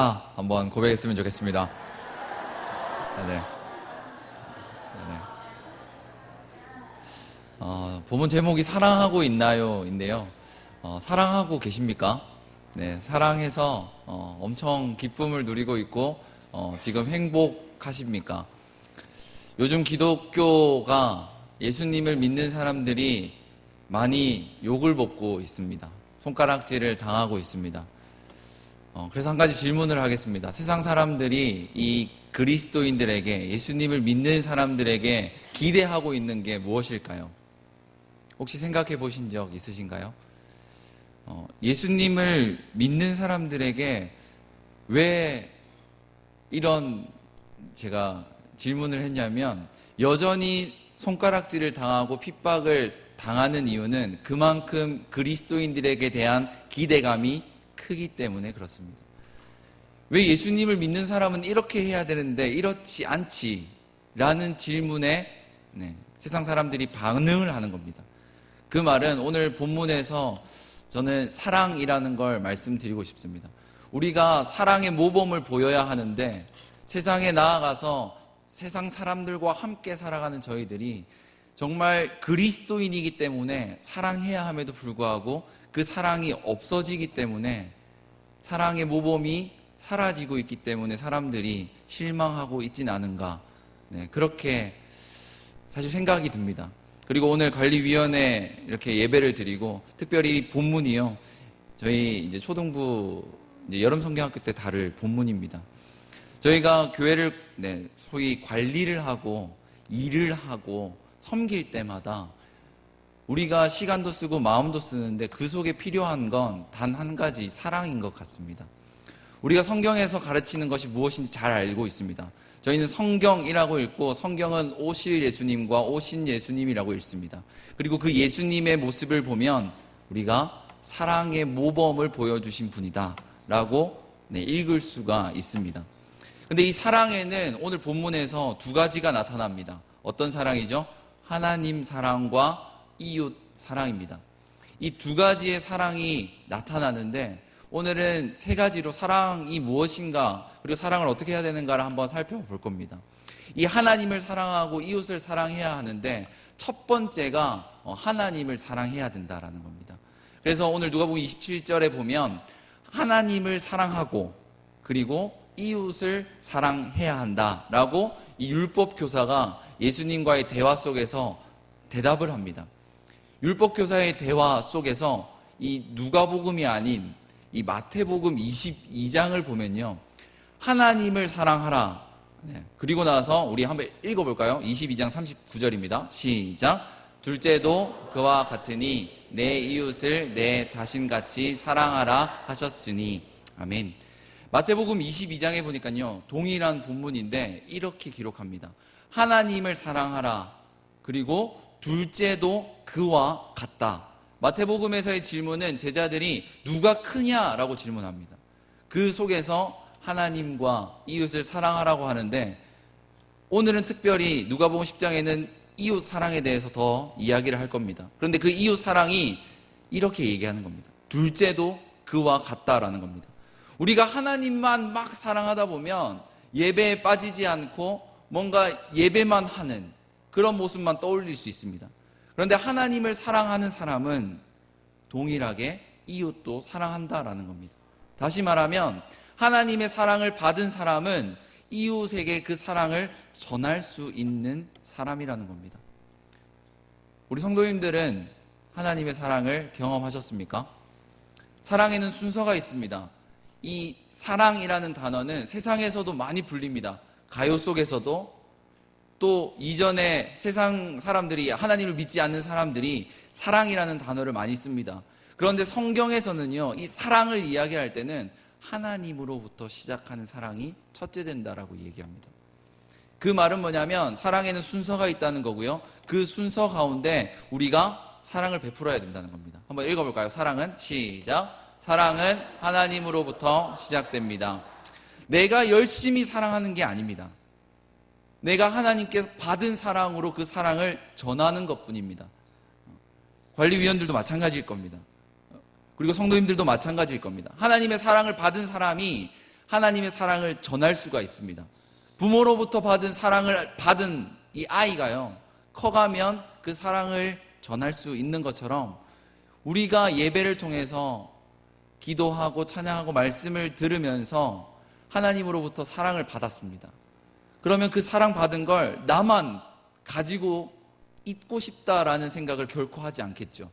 한번 고백했으면 좋겠습니다. 네. 본문 제목이 사랑하고 있나요? 인데요. 사랑하고 계십니까? 네, 사랑해서 엄청 기쁨을 누리고 있고 지금 행복하십니까? 요즘 기독교가 예수님을 믿는 사람들이 많이 욕을 먹고 있습니다. 손가락질을 당하고 있습니다. 그래서 한 가지 질문을 하겠습니다. 세상 사람들이 이 그리스도인들에게, 예수님을 믿는 사람들에게 기대하고 있는 게 무엇일까요? 혹시 생각해 보신 적 있으신가요? 예수님을 믿는 사람들에게 왜 이런 제가 질문을 했냐면, 여전히 손가락질을 당하고 핍박을 당하는 이유는 그만큼 그리스도인들에게 대한 기대감이 크기 때문에 그렇습니다. 왜 예수님을 믿는 사람은 이렇게 해야 되는데 이렇지 않지? 라는 질문에 세상 사람들이 반응을 하는 겁니다. 그 말은 오늘 본문에서 저는 사랑이라는 걸 말씀드리고 싶습니다. 우리가 사랑의 모범을 보여야 하는데 세상에 나아가서 세상 사람들과 함께 살아가는 저희들이 정말 그리스도인이기 때문에 사랑해야 함에도 불구하고 그 사랑이 없어지기 때문에, 사랑의 모범이 사라지고 있기 때문에 사람들이 실망하고 있진 않은가, 그렇게 사실 생각이 듭니다. 그리고 오늘 관리위원회 이렇게 예배를 드리고, 특별히 본문이요, 저희 이제 초등부 이제 여름 성경학교 때 다룰 본문입니다. 저희가 교회를 소위 관리를 하고 일을 하고 섬길 때마다 우리가 시간도 쓰고 마음도 쓰는데 그 속에 필요한 건 단 한 가지, 사랑인 것 같습니다. 우리가 성경에서 가르치는 것이 무엇인지 잘 알고 있습니다. 저희는 성경이라고 읽고 성경은 오실 예수님과 오신 예수님이라고 읽습니다. 그리고 그 예수님의 모습을 보면 우리가 사랑의 모범을 보여주신 분이다 라고 읽을 수가 있습니다. 근데 이 사랑에는 오늘 본문에서 두 가지가 나타납니다. 어떤 사랑이죠? 하나님 사랑과 이웃 사랑입니다. 이 두 가지의 사랑이 나타나는데 오늘은 세 가지로 사랑이 무엇인가, 그리고 사랑을 어떻게 해야 되는가를 한번 살펴볼 겁니다. 이 하나님을 사랑하고 이웃을 사랑해야 하는데 첫 번째가 하나님을 사랑해야 된다라는 겁니다. 그래서 오늘 누가복음 27절에 보면 하나님을 사랑하고 그리고 이웃을 사랑해야 한다라고 이 율법 교사가 예수님과의 대화 속에서 대답을 합니다. 율법 교사의 대화 속에서 이 누가복음이 아닌 이 마태복음 22장을 보면요, 하나님을 사랑하라. 그리고 나서 우리 한번 읽어볼까요? 22장 39절입니다. 시작. 둘째도 그와 같으니 내 이웃을 내 자신같이 사랑하라 하셨으니. 아멘. 마태복음 22장에 보니까요, 동일한 본문인데 이렇게 기록합니다. 하나님을 사랑하라. 그리고 둘째도 그와 같다. 마태복음에서의 질문은 제자들이 누가 크냐라고 질문합니다. 그 속에서 하나님과 이웃을 사랑하라고 하는데, 오늘은 특별히 누가복음 10장에는 이웃 사랑에 대해서 더 이야기를 할 겁니다. 그런데 그 이웃 사랑이 이렇게 얘기하는 겁니다. 둘째도 그와 같다라는 겁니다. 우리가 하나님만 막 사랑하다 보면 예배에 빠지지 않고 뭔가 예배만 하는 그런 모습만 떠올릴 수 있습니다. 그런데 하나님을 사랑하는 사람은 동일하게 이웃도 사랑한다라는 겁니다. 다시 말하면 하나님의 사랑을 받은 사람은 이웃에게 그 사랑을 전할 수 있는 사람이라는 겁니다. 우리 성도님들은 하나님의 사랑을 경험하셨습니까? 사랑에는 순서가 있습니다. 이 사랑이라는 단어는 세상에서도 많이 불립니다. 가요 속에서도, 또 이전에 세상 사람들이, 하나님을 믿지 않는 사람들이 사랑이라는 단어를 많이 씁니다. 그런데 성경에서는요, 이 사랑을 이야기할 때는 하나님으로부터 시작하는 사랑이 첫째 된다라고 얘기합니다. 그 말은 뭐냐면 사랑에는 순서가 있다는 거고요, 그 순서 가운데 우리가 사랑을 베풀어야 된다는 겁니다. 한번 읽어볼까요? 사랑은 시작. 사랑은 하나님으로부터 시작됩니다. 내가 열심히 사랑하는 게 아닙니다. 내가 하나님께서 받은 사랑으로 그 사랑을 전하는 것뿐입니다. 관리위원들도 마찬가지일 겁니다. 그리고 성도님들도 마찬가지일 겁니다. 하나님의 사랑을 받은 사람이 하나님의 사랑을 전할 수가 있습니다. 부모로부터 받은 사랑을 받은 이 아이가요, 커가면 그 사랑을 전할 수 있는 것처럼 우리가 예배를 통해서 기도하고 찬양하고 말씀을 들으면서 하나님으로부터 사랑을 받았습니다. 그러면 그 사랑 받은 걸 나만 가지고 있고 싶다라는 생각을 결코 하지 않겠죠.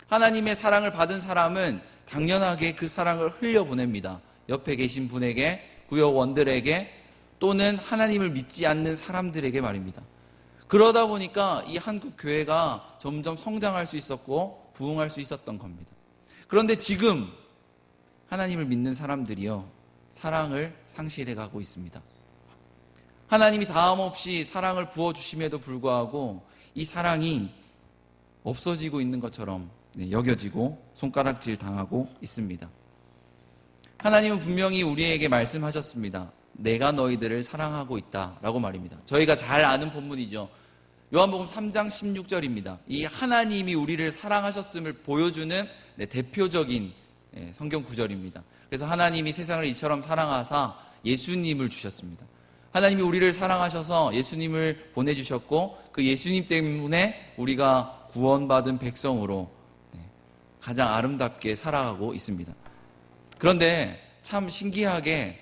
하나님의 사랑을 받은 사람은 당연하게 그 사랑을 흘려보냅니다. 옆에 계신 분에게, 구역원들에게, 또는 하나님을 믿지 않는 사람들에게 말입니다. 그러다 보니까 이 한국 교회가 점점 성장할 수 있었고 부흥할 수 있었던 겁니다. 그런데 지금 하나님을 믿는 사람들이요, 사랑을 상실해 가고 있습니다. 하나님이 다함없이 사랑을 부어주심에도 불구하고 이 사랑이 없어지고 있는 것처럼 여겨지고 손가락질 당하고 있습니다. 하나님은 분명히 우리에게 말씀하셨습니다. 내가 너희들을 사랑하고 있다라고 말입니다. 저희가 잘 아는 본문이죠. 요한복음 3장 16절입니다. 이 하나님이 우리를 사랑하셨음을 보여주는 대표적인 성경 구절입니다. 그래서 하나님이 세상을 이처럼 사랑하사 예수님을 주셨습니다. 하나님이 우리를 사랑하셔서 예수님을 보내주셨고, 그 예수님 때문에 우리가 구원받은 백성으로 가장 아름답게 살아가고 있습니다. 그런데 참 신기하게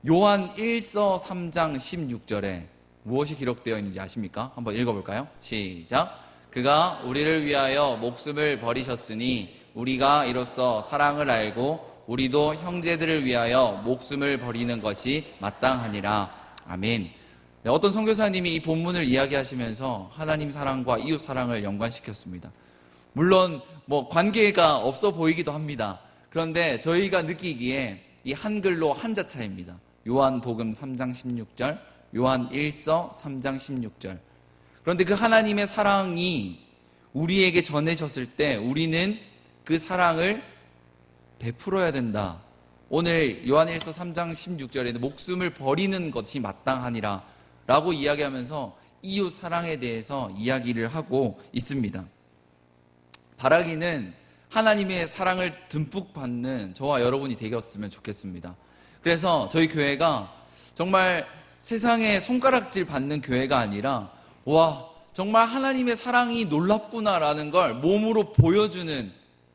요한 1서 3장 16절에 무엇이 기록되어 있는지 아십니까? 한번 읽어볼까요? 시작. 그가 우리를 위하여 목숨을 버리셨으니 우리가 이로써 사랑을 알고 우리도 형제들을 위하여 목숨을 버리는 것이 마땅하니라. 아멘. 네, 어떤 선교사님이 이 본문을 이야기하시면서 하나님 사랑과 이웃 사랑을 연관시켰습니다. 물론 관계가 없어 보이기도 합니다. 그런데 저희가 느끼기에 이 한글로 한자차입니다. 요한복음 3장 16절, 요한 1서 3장 16절. 그런데 그 하나님의 사랑이 우리에게 전해졌을 때 우리는 그 사랑을 베풀어야 된다. 오늘 요한 1서 3장 16절에는 목숨을 버리는 것이 마땅하니라 라고 이야기하면서 이웃 사랑에 대해서 이야기를 하고 있습니다. 바라기는 하나님의 사랑을 듬뿍 받는 저와 여러분이 되었으면 좋겠습니다. 그래서 저희 교회가 정말 세상에 손가락질 받는 교회가 아니라, 와, 정말 하나님의 사랑이 놀랍구나라는 걸 몸으로 보여주는,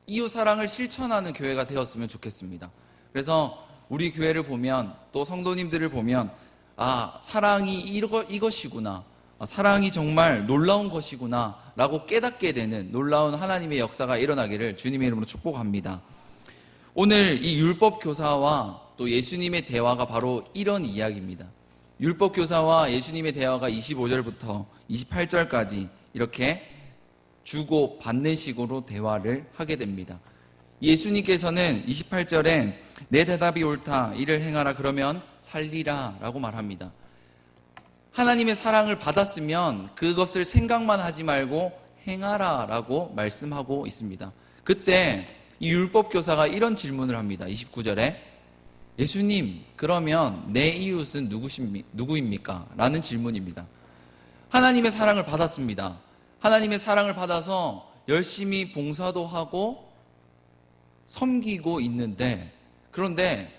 이웃 사랑을 실천하는 교회가 되었으면 좋겠습니다. 그래서 우리 교회를 보면, 또 성도님들을 보면, 아, 사랑이 이것이구나, 사랑이 정말 놀라운 것이구나 라고 깨닫게 되는 놀라운 하나님의 역사가 일어나기를 주님의 이름으로 축복합니다. 오늘 이 율법교사와 또 예수님의 대화가 바로 이런 이야기입니다. 율법교사와 예수님의 대화가 25절부터 28절까지 이렇게 주고 받는 식으로 대화를 하게 됩니다. 예수님께서는 28절에 내 대답이 옳다, 이를 행하라, 그러면 살리라 라고 말합니다. 하나님의 사랑을 받았으면 그것을 생각만 하지 말고 행하라 라고 말씀하고 있습니다. 그때 이 율법교사가 이런 질문을 합니다. 29절에 예수님, 그러면 내 이웃은 누구입니까? 라는 질문입니다. 하나님의 사랑을 받았습니다. 하나님의 사랑을 받아서 열심히 봉사도 하고 섬기고 있는데, 그런데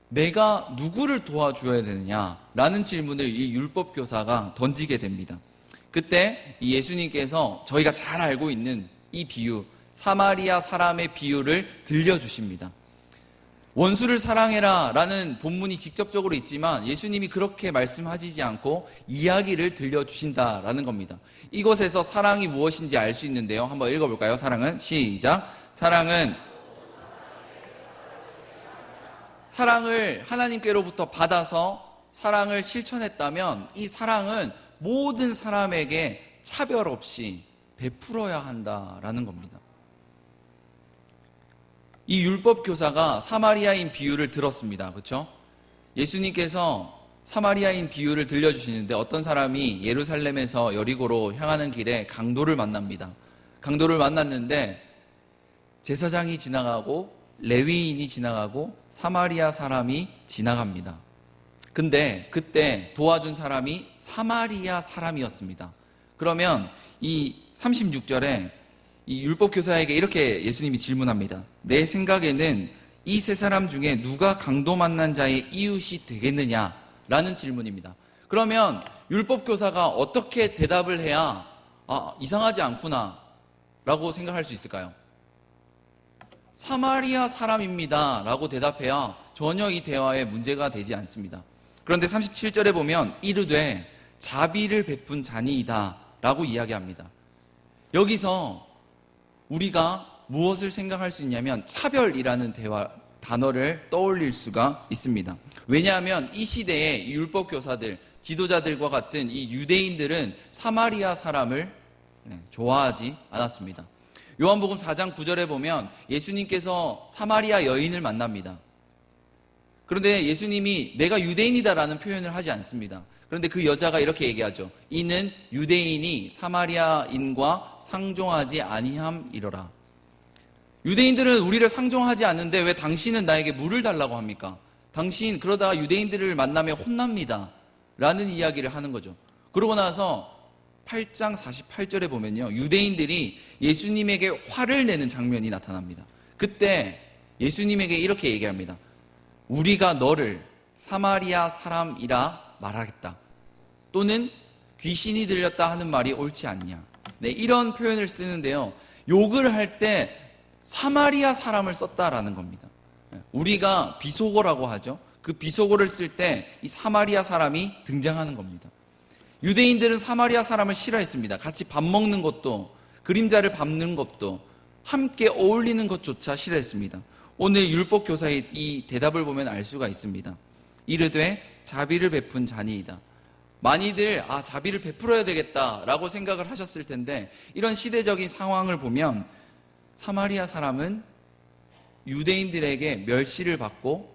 내가 누구를 도와줘야 되느냐라는 질문을 이 율법교사가 던지게 됩니다. 그때 이 예수님께서 저희가 잘 알고 있는 이 비유, 사마리아 사람의 비유를 들려주십니다. 원수를 사랑해라 라는 본문이 직접적으로 있지만 예수님이 그렇게 말씀하시지 않고 이야기를 들려주신다라는 겁니다. 이것에서 사랑이 무엇인지 알 수 있는데요. 한번 읽어볼까요? 사랑은? 시작. 사랑을 하나님께로부터 받아서 사랑을 실천했다면 이 사랑은 모든 사람에게 차별 없이 베풀어야 한다라는 겁니다. 이 율법교사가 사마리아인 비유를 들었습니다. 그렇죠? 예수님께서 사마리아인 비유를 들려주시는데 어떤 사람이 예루살렘에서 여리고로 향하는 길에 강도를 만납니다. 강도를 만났는데 제사장이 지나가고 레위인이 지나가고 사마리아 사람이 지나갑니다. 근데 그때 도와준 사람이 사마리아 사람이었습니다. 그러면 이 36절에 이 율법교사에게 이렇게 예수님이 질문합니다. 내 생각에는 이 세 사람 중에 누가 강도 만난 자의 이웃이 되겠느냐라는 질문입니다. 그러면 율법교사가 어떻게 대답을 해야 이상하지 않구나 라고 생각할 수 있을까요? 사마리아 사람입니다 라고 대답해야 전혀 이 대화에 문제가 되지 않습니다. 그런데 37절에 보면 이르되 자비를 베푼 자니이다 라고 이야기합니다. 여기서 우리가 무엇을 생각할 수 있냐면 차별이라는 단어를 떠올릴 수가 있습니다. 왜냐하면 이 시대의 율법교사들, 지도자들과 같은 이 유대인들은 사마리아 사람을 좋아하지 않았습니다. 요한복음 4장 9절에 보면 예수님께서 사마리아 여인을 만납니다. 그런데 예수님이 내가 유대인이다라는 표현을 하지 않습니다. 그런데 그 여자가 이렇게 얘기하죠. 이는 유대인이 사마리아인과 상종하지 아니함이러라. 유대인들은 우리를 상종하지 않는데 왜 당신은 나에게 물을 달라고 합니까? 당신 그러다가 유대인들을 만나면 혼납니다 라는 이야기를 하는 거죠. 그러고 나서 8장 48절에 보면요, 유대인들이 예수님에게 화를 내는 장면이 나타납니다. 그때 예수님에게 이렇게 얘기합니다. 우리가 너를 사마리아 사람이라 말하겠다, 또는 귀신이 들렸다 하는 말이 옳지 않냐. 네, 이런 표현을 쓰는데요, 욕을 할 때 사마리아 사람을 썼다라는 겁니다. 우리가 비속어라고 하죠. 그 비속어를 쓸 때 이 사마리아 사람이 등장하는 겁니다. 유대인들은 사마리아 사람을 싫어했습니다. 같이 밥 먹는 것도, 그림자를 밟는 것도, 함께 어울리는 것조차 싫어했습니다. 오늘 율법교사의 이 대답을 보면 알 수가 있습니다. 이르되 자비를 베푼 자니이다. 많이들 자비를 베풀어야 되겠다라고 생각을 하셨을 텐데, 이런 시대적인 상황을 보면 사마리아 사람은 유대인들에게 멸시를 받고,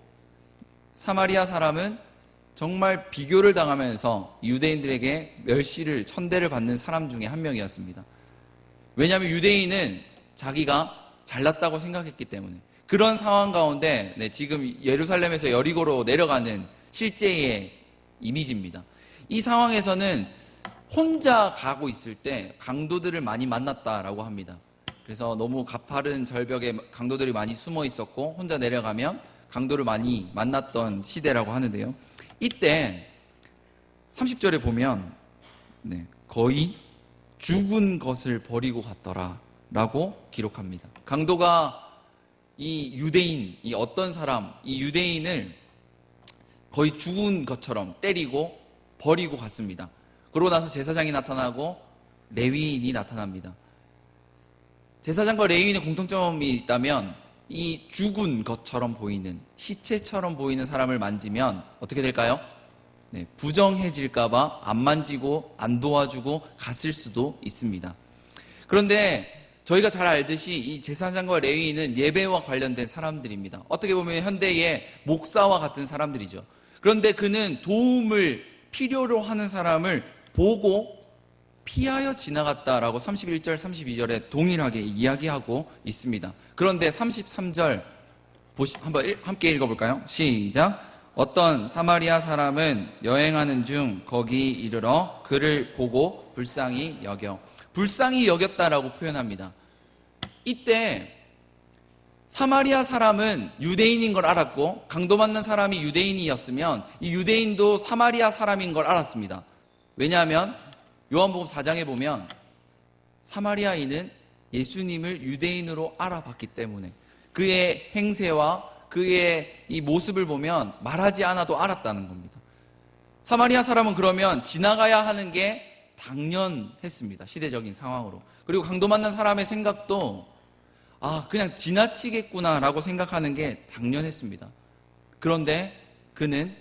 사마리아 사람은 정말 비교를 당하면서 유대인들에게 멸시를, 천대를 받는 사람 중에 한 명이었습니다. 왜냐하면 유대인은 자기가 잘났다고 생각했기 때문에. 그런 상황 가운데 지금 예루살렘에서 여리고로 내려가는 실제의 이미지입니다. 이 상황에서는 혼자 가고 있을 때 강도들을 많이 만났다라고 합니다. 그래서 너무 가파른 절벽에 강도들이 많이 숨어 있었고, 혼자 내려가면 강도를 많이 만났던 시대라고 하는데요. 이때 30절에 보면 거의 죽은 것을 버리고 갔더라 라고 기록합니다. 강도가 이 유대인, 이 어떤 사람, 이 유대인을 거의 죽은 것처럼 때리고 버리고 갔습니다. 그러고 나서 제사장이 나타나고 레위인이 나타납니다. 제사장과 레위인의 공통점이 있다면, 이 죽은 것처럼 보이는, 시체처럼 보이는 사람을 만지면 어떻게 될까요? 부정해질까봐 안 만지고 안 도와주고 갔을 수도 있습니다. 그런데 저희가 잘 알듯이 이 제사장과 레위인은 예배와 관련된 사람들입니다. 어떻게 보면 현대의 목사와 같은 사람들이죠. 그런데 그는 도움을 필요로 하는 사람을 보고 피하여 지나갔다라고 31절, 32절에 동일하게 이야기하고 있습니다. 그런데 33절 한번 함께 읽어볼까요? 시작. 어떤 사마리아 사람은 여행하는 중 거기 이르러 그를 보고 불쌍히 여겼다라고 표현합니다. 이때 사마리아 사람은 유대인인 걸 알았고, 강도 만난 사람이 유대인이었으면 이 유대인도 사마리아 사람인 걸 알았습니다. 왜냐하면 요한복음 4장에 보면 사마리아인은 예수님을 유대인으로 알아봤기 때문에 그의 행세와 그의 이 모습을 보면 말하지 않아도 알았다는 겁니다. 사마리아 사람은 그러면 지나가야 하는 게 당연했습니다. 시대적인 상황으로. 그리고 강도 만난 사람의 생각도 그냥 지나치겠구나라고 생각하는 게 당연했습니다. 그런데 그는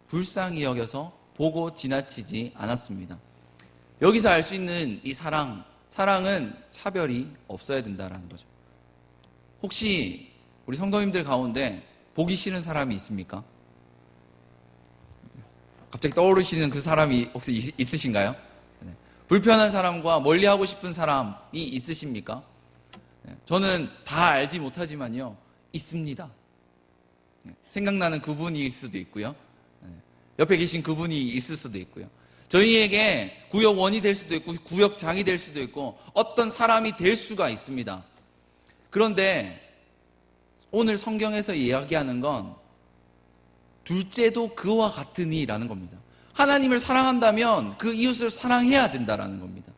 불쌍히 여겨서 보고 지나치지 않았습니다. 여기서 알 수 있는 이 사랑은 차별이 없어야 된다는 거죠. 혹시 우리 성도님들 가운데 보기 싫은 사람이 있습니까? 갑자기 떠오르시는 그 사람이 혹시 있으신가요? 불편한 사람과 멀리하고 싶은 사람이 있으십니까? 저는 다 알지 못하지만요, 있습니다. 생각나는 그분일 수도 있고요, 옆에 계신 그분이 있을 수도 있고요. 저희에게 구역원이 될 수도 있고 구역장이 될 수도 있고 어떤 사람이 될 수가 있습니다. 그런데 오늘 성경에서 이야기하는 건 둘째도 그와 같으니라는 겁니다. 하나님을 사랑한다면 그 이웃을 사랑해야 된다라는 겁니다.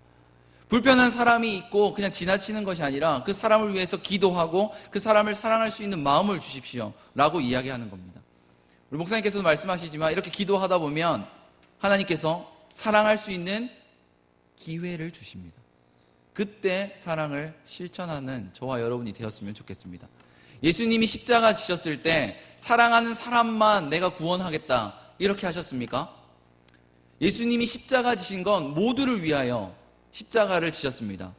불편한 사람이 있고 그냥 지나치는 것이 아니라 그 사람을 위해서 기도하고 그 사람을 사랑할 수 있는 마음을 주십시오 라고 이야기하는 겁니다. 우리 목사님께서도 말씀하시지만 이렇게 기도하다 보면 하나님께서 사랑할 수 있는 기회를 주십니다. 그때 사랑을 실천하는 저와 여러분이 되었으면 좋겠습니다. 예수님이 십자가 지셨을 때 사랑하는 사람만 내가 구원하겠다 이렇게 하셨습니까? 예수님이 십자가 지신 건 모두를 위하여 십자가를 지셨습니다.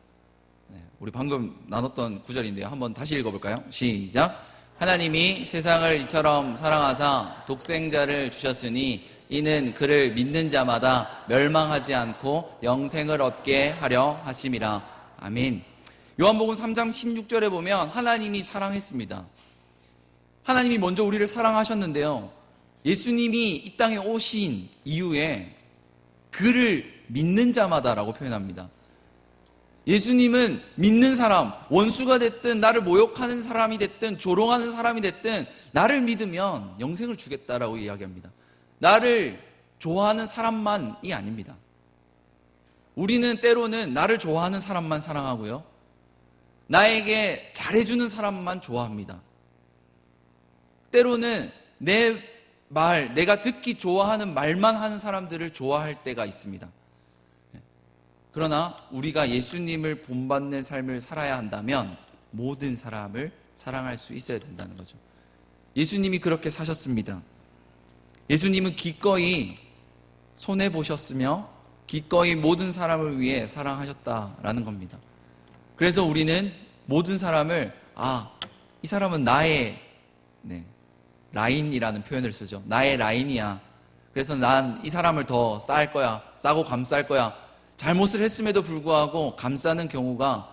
우리 방금 나눴던 구절인데요. 한번 다시 읽어볼까요? 시작. 하나님이 세상을 이처럼 사랑하사 독생자를 주셨으니 이는 그를 믿는 자마다 멸망하지 않고 영생을 얻게 하려 하심이라. 아멘. 요한복음 3장 16절에 보면 하나님이 사랑했습니다. 하나님이 먼저 우리를 사랑하셨는데요. 예수님이 이 땅에 오신 이후에 그를 믿는 자마다라고 표현합니다. 예수님은 믿는 사람, 원수가 됐든 나를 모욕하는 사람이 됐든 조롱하는 사람이 됐든 나를 믿으면 영생을 주겠다라고 이야기합니다. 나를 좋아하는 사람만이 아닙니다. 우리는 때로는 나를 좋아하는 사람만 사랑하고요. 나에게 잘해주는 사람만 좋아합니다. 때로는 내가 듣기 좋아하는 말만 하는 사람들을 좋아할 때가 있습니다. 그러나 우리가 예수님을 본받는 삶을 살아야 한다면 모든 사람을 사랑할 수 있어야 된다는 거죠. 예수님이 그렇게 사셨습니다. 예수님은 기꺼이 손해보셨으며 기꺼이 모든 사람을 위해 사랑하셨다라는 겁니다. 그래서 우리는 모든 사람을 이 사람은 나의 라인이라는 표현을 쓰죠. 나의 라인이야. 그래서 난 이 사람을 더 쌓을 거야. 싸고 감쌀 거야. 잘못을 했음에도 불구하고 감싸는 경우가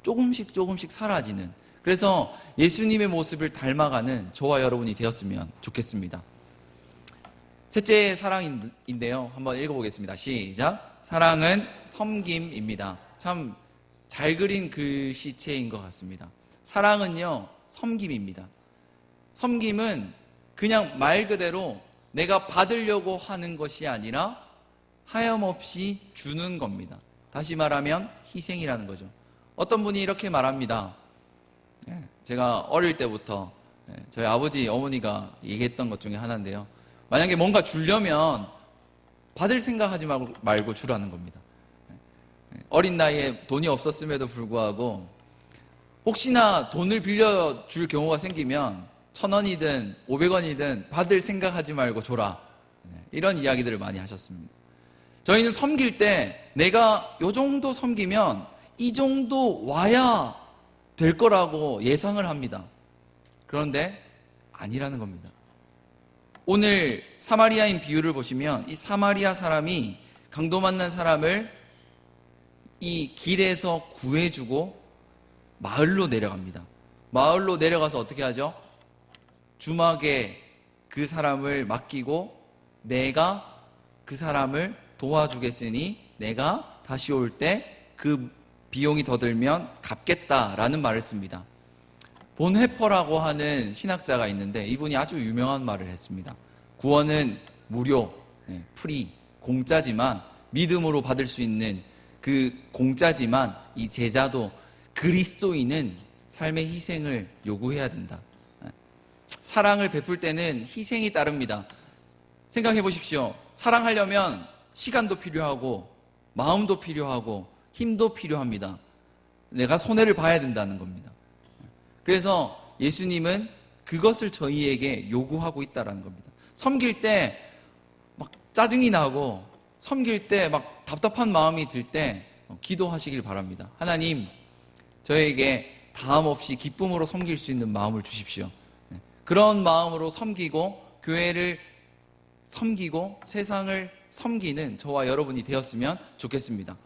조금씩 사라지는, 그래서 예수님의 모습을 닮아가는 저와 여러분이 되었으면 좋겠습니다. 셋째 사랑인데요. 한번 읽어보겠습니다. 시작. 사랑은 섬김입니다. 참 잘 그린 글씨체인 것 같습니다. 사랑은요, 섬김입니다. 섬김은 그냥 말 그대로 내가 받으려고 하는 것이 아니라 하염없이 주는 겁니다. 다시 말하면 희생이라는 거죠. 어떤 분이 이렇게 말합니다. 제가 어릴 때부터 저희 아버지, 어머니가 얘기했던 것 중에 하나인데요. 만약에 뭔가 주려면 받을 생각하지 말고 주라는 겁니다. 어린 나이에 돈이 없었음에도 불구하고 혹시나 돈을 빌려줄 경우가 생기면 1,000원이든 500원이든 받을 생각하지 말고 줘라. 이런 이야기들을 많이 하셨습니다. 저희는 섬길 때 내가 요 정도 섬기면 이 정도 와야 될 거라고 예상을 합니다. 그런데 아니라는 겁니다. 오늘 사마리아인 비유를 보시면 이 사마리아 사람이 강도 만난 사람을 이 길에서 구해주고 마을로 내려갑니다. 마을로 내려가서 어떻게 하죠? 주막에 그 사람을 맡기고 내가 그 사람을 도와주겠으니 내가 다시 올 때 그 비용이 더 들면 갚겠다라는 말을 씁니다. 본헤퍼라고 하는 신학자가 있는데 이분이 아주 유명한 말을 했습니다. 구원은 무료, 프리, 공짜지만 믿음으로 받을 수 있는 그 공짜지만 이 제자도 그리스도인은 삶의 희생을 요구해야 된다. 사랑을 베풀 때는 희생이 따릅니다. 생각해 보십시오. 사랑하려면 시간도 필요하고 마음도 필요하고 힘도 필요합니다. 내가 손해를 봐야 된다는 겁니다. 그래서 예수님은 그것을 저희에게 요구하고 있다는 겁니다. 섬길 때 막 짜증이 나고 섬길 때 막 답답한 마음이 들 때 기도하시길 바랍니다. 하나님, 저에게 다함 없이 기쁨으로 섬길 수 있는 마음을 주십시오. 그런 마음으로 섬기고 교회를 섬기고 세상을 섬기는 저와 여러분이 되었으면 좋겠습니다.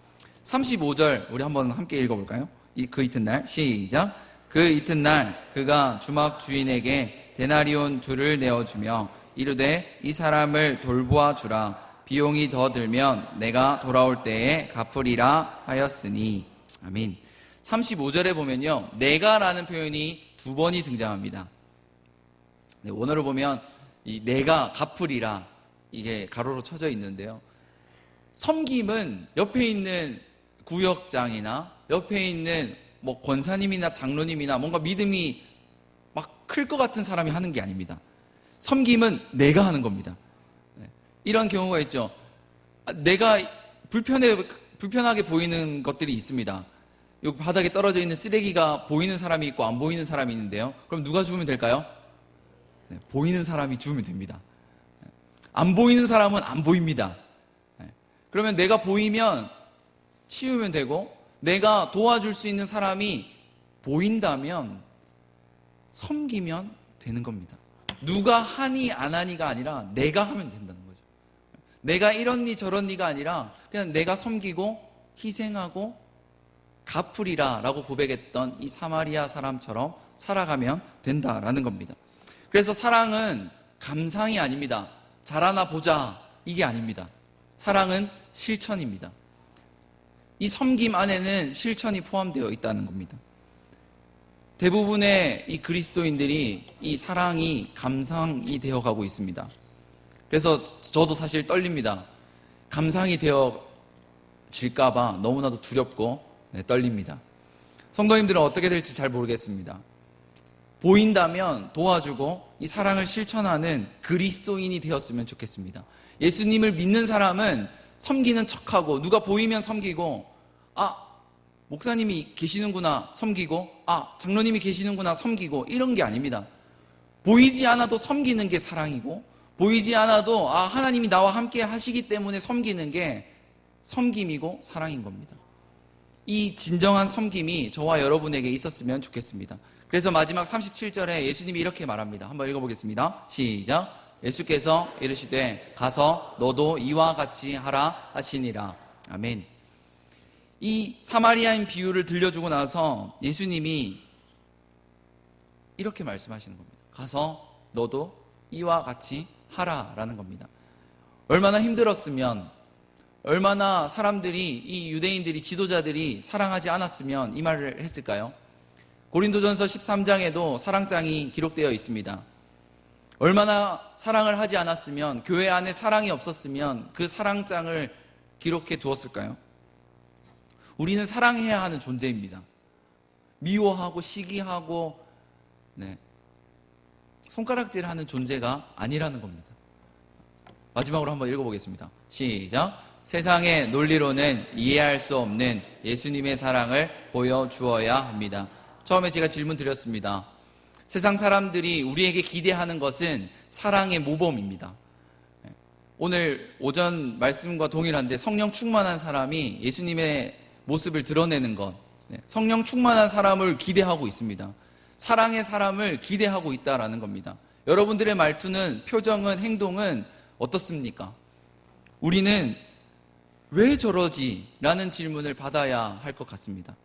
35절 우리 한번 함께 읽어볼까요? 그 이튿날 시작. 그 이튿날 그가 주막 주인에게 데나리온 2를 내어주며 이르되 이 사람을 돌보아 주라. 비용이 더 들면 내가 돌아올 때에 갚으리라 하였으니. 아멘. 35절에 보면요, 내가라는 표현이 두 번이 등장합니다. 네, 원어를 보면 이 내가 갚으리라 이게 가로로 쳐져 있는데요. 섬김은 옆에 있는 구역장이나 옆에 있는 뭐 권사님이나 장로님이나 뭔가 믿음이 막 클 것 같은 사람이 하는 게 아닙니다. 섬김은 내가 하는 겁니다. 네, 이런 경우가 있죠. 내가 불편하게 보이는 것들이 있습니다. 여기 바닥에 떨어져 있는 쓰레기가 보이는 사람이 있고 안 보이는 사람이 있는데요. 그럼 누가 주우면 될까요? 네, 보이는 사람이 주우면 됩니다. 안 보이는 사람은 안 보입니다. 네, 그러면 내가 보이면 치우면 되고 내가 도와줄 수 있는 사람이 보인다면 섬기면 되는 겁니다. 누가 하니 안 하니가 아니라 내가 하면 된다는 거죠. 내가 이렇니 저렇니가 아니라 그냥 내가 섬기고 희생하고 갚으리라 라고 고백했던 이 사마리아 사람처럼 살아가면 된다라는 겁니다. 그래서 사랑은 감상이 아닙니다. 잘하나 보자 이게 아닙니다. 사랑은 실천입니다. 이 섬김 안에는 실천이 포함되어 있다는 겁니다. 대부분의 이 그리스도인들이 이 사랑이 감상이 되어가고 있습니다. 그래서 저도 사실 떨립니다. 감상이 되어질까봐 너무나도 두렵고 떨립니다. 성도님들은 어떻게 될지 잘 모르겠습니다. 보인다면 도와주고 이 사랑을 실천하는 그리스도인이 되었으면 좋겠습니다. 예수님을 믿는 사람은 섬기는 척하고 누가 보이면 섬기고 목사님이 계시는구나 섬기고 장로님이 계시는구나 섬기고 이런 게 아닙니다. 보이지 않아도 섬기는 게 사랑이고 보이지 않아도 하나님이 나와 함께 하시기 때문에 섬기는 게 섬김이고 사랑인 겁니다. 이 진정한 섬김이 저와 여러분에게 있었으면 좋겠습니다. 그래서 마지막 37절에 예수님이 이렇게 말합니다. 한번 읽어보겠습니다. 시작. 예수께서 이르시되 가서 너도 이와 같이 하라 하시니라. 아멘. 이 사마리아인 비유를 들려주고 나서 예수님이 이렇게 말씀하시는 겁니다. 가서 너도 이와 같이 하라라는 겁니다. 얼마나 힘들었으면, 얼마나 사람들이, 이 유대인들이, 지도자들이 사랑하지 않았으면 이 말을 했을까요? 고린도전서 13장에도 사랑장이 기록되어 있습니다. 얼마나 사랑을 하지 않았으면, 교회 안에 사랑이 없었으면 그 사랑장을 기록해 두었을까요? 우리는 사랑해야 하는 존재입니다. 미워하고 시기하고 손가락질하는 존재가 아니라는 겁니다. 마지막으로 한번 읽어보겠습니다. 시작. 세상의 논리로는 이해할 수 없는 예수님의 사랑을 보여주어야 합니다. 처음에 제가 질문 드렸습니다. 세상 사람들이 우리에게 기대하는 것은 사랑의 모범입니다. 오늘 오전 말씀과 동일한데 성령 충만한 사람이 예수님의 모습을 드러내는 것, 성령 충만한 사람을 기대하고 있습니다. 사랑의 사람을 기대하고 있다라는 겁니다. 여러분들의 말투는, 표정은, 행동은 어떻습니까? 우리는 왜 저러지? 라는 질문을 받아야 할 것 같습니다.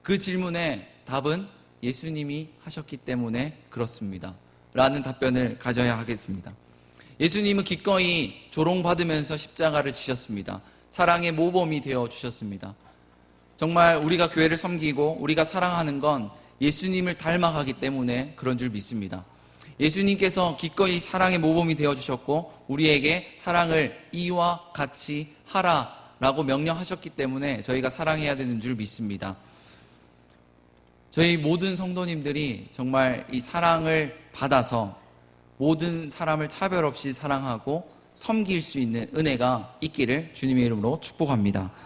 그 질문의 답은 예수님이 하셨기 때문에 그렇습니다. 라는 답변을 가져야 하겠습니다. 예수님은 기꺼이 조롱받으면서 십자가를 지셨습니다. 사랑의 모범이 되어 주셨습니다. 정말 우리가 교회를 섬기고 우리가 사랑하는 건 예수님을 닮아가기 때문에 그런 줄 믿습니다. 예수님께서 기꺼이 사랑의 모범이 되어주셨고 우리에게 사랑을 이와 같이 하라라고 명령하셨기 때문에 저희가 사랑해야 되는 줄 믿습니다. 저희 모든 성도님들이 정말 이 사랑을 받아서 모든 사람을 차별 없이 사랑하고 섬길 수 있는 은혜가 있기를 주님의 이름으로 축복합니다.